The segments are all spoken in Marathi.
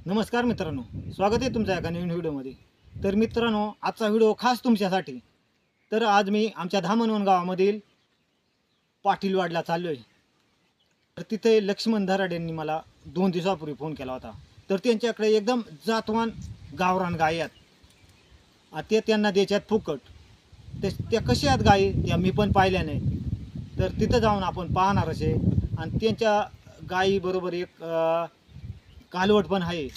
नमस्कार मित्रांनो, स्वागत आहे तुमच्या एका नवीन व्हिडिओमध्ये. तर मित्रांनो, आजचा व्हिडिओ खास तुमच्यासाठी. तर आज मी आमच्या धामणवन गावामधील पाटीलवाडला चाललो आहे. तर तिथे लक्ष्मण दराड यांनी मला 2 दिवसापूर्वी फोन केला होता. तर त्यांच्याकडे एकदम जातवान गावरान गायी आहेत. ते त्यांना द्यायच्यात फुकट. त्या कशा आहेत गायी त्या मी पण पाहिल्या नाही. तर तिथं जाऊन आपण पाहणारच आहे. आणि त्यांच्या गायीबरोबर एक कालवड पण आहे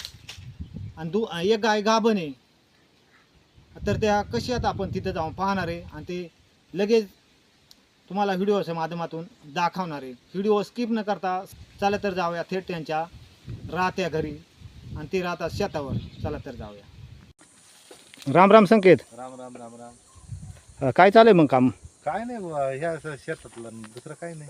आणि एक गाय गाभण आहे. तर त्या कशा आहेत आपण तिथे जाऊन पाहणार आहे आणि ते लगेच तुम्हाला व्हिडिओच्या माध्यमातून दाखवणार आहे. व्हिडिओ स्किप न करता चला तर जाऊया थेट त्यांच्या राहत्या घरी. आणि ते राहतात शेतावर. चला तर जाऊया. राम राम संकेत. राम राम राम राम. काय चालू आहे मग काम? काय नाही बुवा, ह्या शेतातलं दुसरं काय नाही.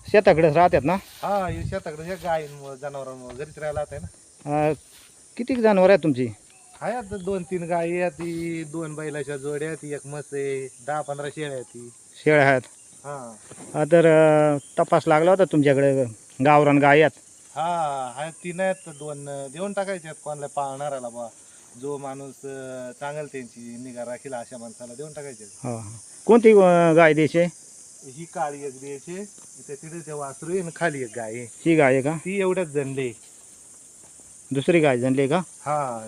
शेताकडेच राहतात ना? हा, हे शेताकडे हे गाय जनावरांमुळे घरीच राहायला आहे ना. किती जनावर आहेत तुमची? आहे आता 2-3 गायी आहेत, ती 2 बैलाच्या जोड्या आहेत, एक म्हस आहे, 10-15 शेळ्या आहेत ती. शेळ्या आहेत. हा तर तपास लागला होता तुमच्याकडे गावरान गाय आहेत. हा आहेत 3 आहेत. 2 देऊन टाकायचे आहेत कोणाला पाळणाऱ्याला बा. जो माणूस चांगल त्यांची निगा राखील अशा माणसाला देऊन टाकायचे. हां, कोणती गाय द्यायची? ही काळी एक द्यायची, तिथे ते वासरू आहे आणि खाली एक गाय आहे. ही गाय आहे का? ती एवढ्याच जणली. दुसरी गाय जनली का? हा,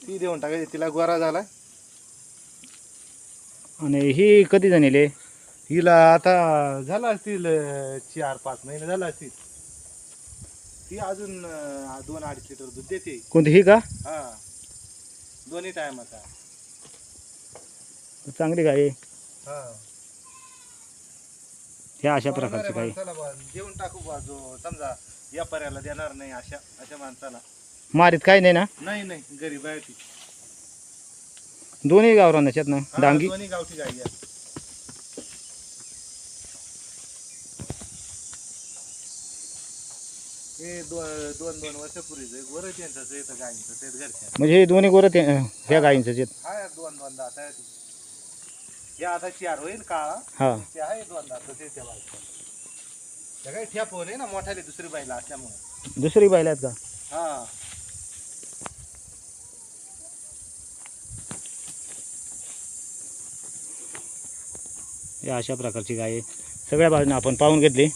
ती देऊन टाकायची. तिला गोरा झाला. आणि ही कधी जणले? हिला आता झाला असतील 4-5 महिने झाला असतील. ती अजून 2-2.5 लिटर दूध देते. कोणती ही का? हा, दोन्ही टायमाचा. चांगली गाय आहे. हा, ह्या अशा प्रकारची गाय. माणसाला बा देऊन टाकू बा, जो समजा व्यापाऱ्याला देणार नाही अशा माणसाला. मारीत काही नाही ना? नाही, गरीब आहे ती. दोन्ही गावरान आहेत ना? हा, डांगी. दोन्ही गावठी गाई आहेत. हे 2 वर्षापूर्वीच गोर त्यांचं येतं गायींचं ते घरच्या. म्हणजे हे दोन्ही गोरं ह्या गायींचं आहेत. हा, 2 दात आहे. या आता 4 होईल काळा. हा, ते आहे 2 दात ते त्या बाईचं. त्या काही ठेप नाही ना मोठाले दुसरी बाईला असल्यामुळे. दुसरी बैल आहेत का? हा, या अशा प्रकारची गाय आहे. सगळ्या बाजूने आपण पाहून घेतली.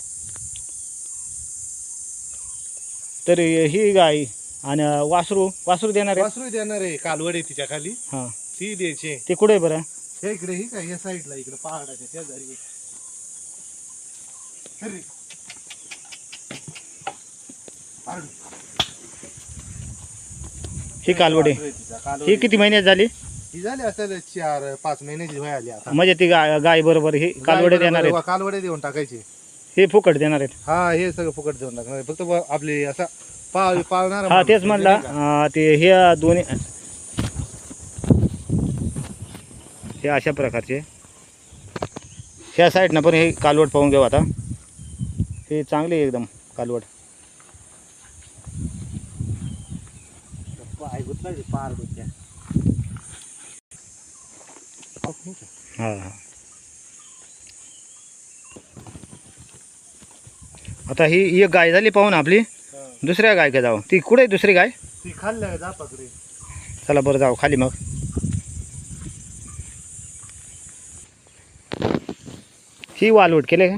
तर ही गाय आणि वासरू देणार आहे. वासरू देणार आहे. कालवडे तिच्या खाली हां, ती द्यायची. ते कुठे आहे बरं? हे इकडे ही काय या साईडला इकडे पहाडाच्या शेजारी. अरे, ही कालवडी. ही किती महिन्यात झाली? ही झाली असेल 4-5 महिन्याची वय आली आता. म्हणजे ती गाय बरोबर ही कालवडे देणार आहेत. कालवडे देऊन टाकायचे. हे फुकट देणार आहेत. हा, हे सगळं फुकट देऊन टाकणार. फक्त आपली असा पाळणार. हा, तेच म्हणला. ते हे दोन्ही हे अशा प्रकारचे. ह्या साईडनं पण हे कालवड पाहून घेऊ आता. हे चांगली आहे एकदम कालवड. हां, आता ही एक गाय झाली पाहून आपली. दुसऱ्या गाय का जाऊ? ती कुठे आहे दुसरी गाय? ती खाल्ल्या जा पकडे. चला बरं जाऊ खाली मग. ही वालवट केले का?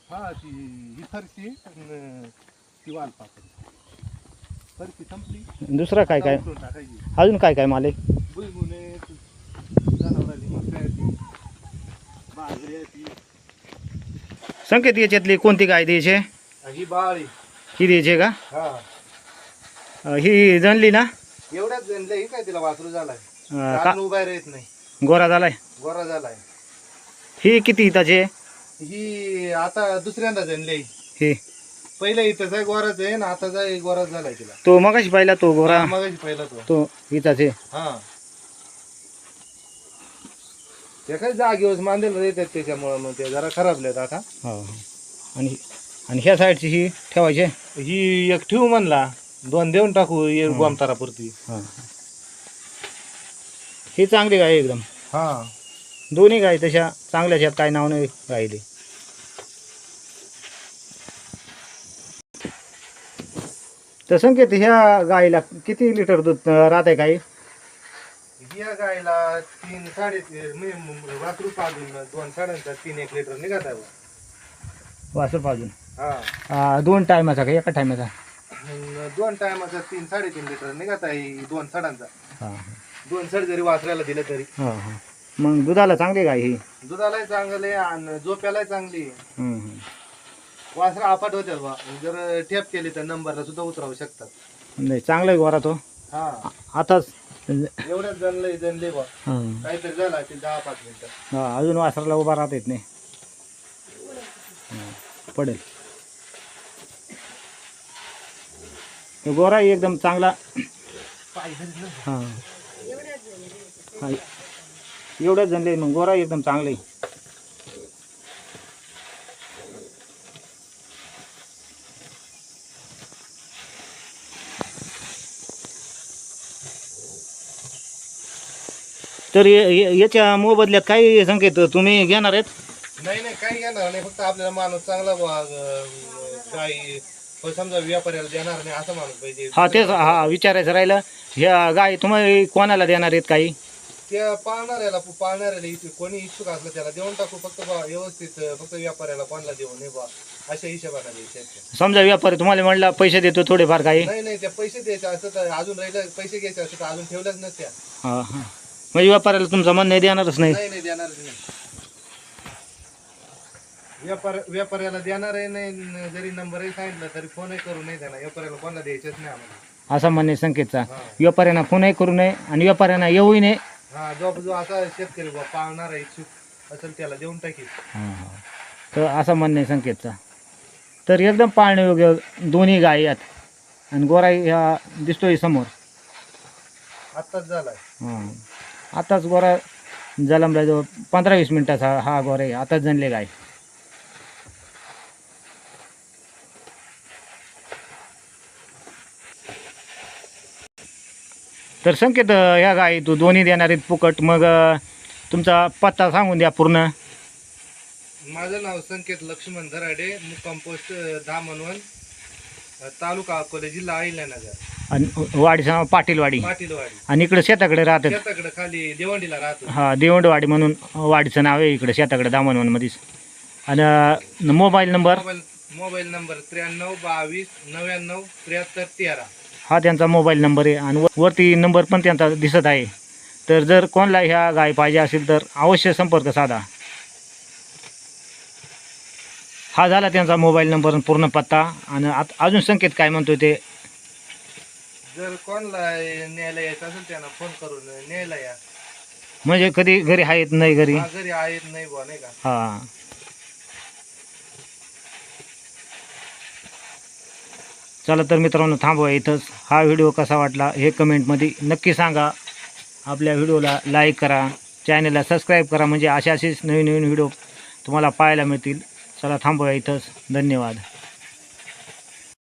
हा, ही फरशी ती वाल पाकड. फरशी संपली. दुसरा काय काय उकळून टाकायची. अजून काय काय माल आहे? भुईमुगे, जनावरांची मका आहे ती, बाजरी आहे ती. संकेत याच्यातली कोणती गाय द्यायची? ही बाळी. ही द्यायची का? हा, ही जनली ना? एवढ्याच जणलं. ही काय तिला वासरू झालाय. का कारण उभा येत नाही. गोरा झालाय? गोरा झालाय. ही किती हिताची? ही आता दुसऱ्यांदा जणली. ही पहिला इथंच आहे गोराच आहे ना, आता जाय गोराच झालाय तिला. तो मगाशी पाहिला तो गोरा. मगाशी पहिला तो हिताचे. हा, ते काय जागेवर मांदेल येतात त्याच्यामुळे मग ते जरा खराबलेत आता. हो. आणि ह्या साईडची ही ठेवायची. ही एक ठेवू म्हणला. 2 देऊन टाकू गोमतारापुरती. हां, ही चांगली गाय एकदम. हा, दोन्ही गाय तशा चांगल्याच आहेत. काय नाव नाही गायली. तर संकेत ह्या गाईला किती लिटर दूध राहते गाई? या गायला 3 3.5 वासरू पाजून 2 साड्यांचा 3-1 लिटर निघत आहे बा. वासर पाजून हा 2 टायमाचा का एका टायमाचा? 2 टायमाचा 3-3.5 लिटर निघत आहे 2 साड्यांचा. हां 2 सड जरी वासराला दिलं तरी हां हां. मग दुधाला चांगली गाय ही? दुधालाही चांगले आणि झोप्यालाही चांगली. हं, हं. वासरा आपाट होत्यात बा, जर ठेप केली तर नंबरला सुद्धा उतरावू शकतात. नाही चांगला गोरा तो. हा आताच एवढ्याच जनले बा, हां काहीतरी झाला की 10-5 मिनिटं. हां अजून वासराला उभा राहता येत नाही. पडेल तो गोरा एकदम चांगला. हां हां एवढंच जनले मग गोरा एकदम चांगलं आहे. तर याच्या मोबदल्यात काही संकेत तुम्ही घेणार आहेत? नाही नाही काही घेणार नाही, फक्त आपल्याला माणूस चांगला बा, काही समजा व्यापाऱ्याला देणार नाही असं माणूस पाहिजे. हा तेच हा विचारायचं राहिलं. ह्या गाय तुम्ही कोणाला देणार आहेत काही? त्या पाळणाऱ्याला कोणी इच्छुक असलं त्याला देऊन टाकू, फक्त बा व्यवस्थित, फक्त व्यापाऱ्याला कोणाला देऊ नये बा अशा हिशोबाने द्यायचे. समजा व्यापारी तुम्हाला म्हणला पैसे देतो थोडेफार काही? नाही नाही, त्या पैसे द्यायचे असतं तर अजून राहिलं, पैसे घ्यायचे असतं तर अजून ठेवल्याच नसत्या. हां हां म्हणजे व्यापाऱ्याला तुमचं म्हणणं देणारच नाही? नाही नाही देणारच नाही. व्यापाऱ्याला देणार आहे नाही, जरी नंबरही सांगितलं तरी फोनही करू नाही देणार. व्यापाऱ्याला कोणाला द्यायचेच नाही आम्हाला. असा म्हणणे संकेतचा. हा. व्यापाऱ्यांना फोनही करू नये आणि व्यापाऱ्यांना येऊही नये. हा जो असा शेतकरी बा पाळणारा इच्छुक असेल त्याला देऊन टाकी. हां हां तर असं म्हणणं आहे संकेतचा. तर एकदम पाळण्यायोग्य दोन्ही गायी आहेत आणि गोरा ह्या दिसतोय समोर. आत्ताच झालाय. हां आताच गोरा जलमला जवळ 15-20 मिनिटाचा हा गोरा आहे. आताच जनले गाय. तर संकेत ह्या गायी तू दोन्ही देणार आहेत फुकट. मग तुमचा पत्ता सांगून द्या पूर्ण. माझं नाव संकेत लक्ष्मण धराडे, मुक्काम पोस्ट धामणवन, तालुका अकोले, जिल्हा अहिल्यानगर. आणि वाडीचं नाव पाटीलवाडी. पाटीलवाडी. आणि इकडे शेताकडे राहतात. शेताकडे खाली देवंडीला राहतो. हां देवंडवाडी म्हणून वाडीचं नाव आहे इकडे शेताकडे दामणवनमध्येच. आणि मोबाईल नंबर? Mobile number 93 22 99 73 13. हा त्यांचा मोबाईल नंबर आहे आणि वरती नंबर पण त्यांचा दिसत आहे. तर जर कोणाला ह्या गाय पाहिजे असेल तर अवश्य संपर्क साधा. हा झाला त्यांचा मोबाईल नंबर आणि पूर्ण पत्ता. आणि अजून संकेत काय म्हणतोय ते? जर कोणाला न्यायला यायचं असेल त्यांना फोन करून न्यायला या. म्हणजे कधी घरी आहेत नाही घरी? हा, घरी आहेत नाही बुवा, नाही का. हां चला तर मित्रांनो थांबवा इथंच. हा व्हिडिओ कसा वाटला हे कमेंटमध्ये नक्की सांगा. आपल्या व्हिडिओला लाईक करा, चॅनलला सबस्क्राईब करा म्हणजे अशाच नवीन नवीन व्हिडिओ तुम्हाला पाहायला मिळतील. चला थांबवा इथंच. धन्यवाद.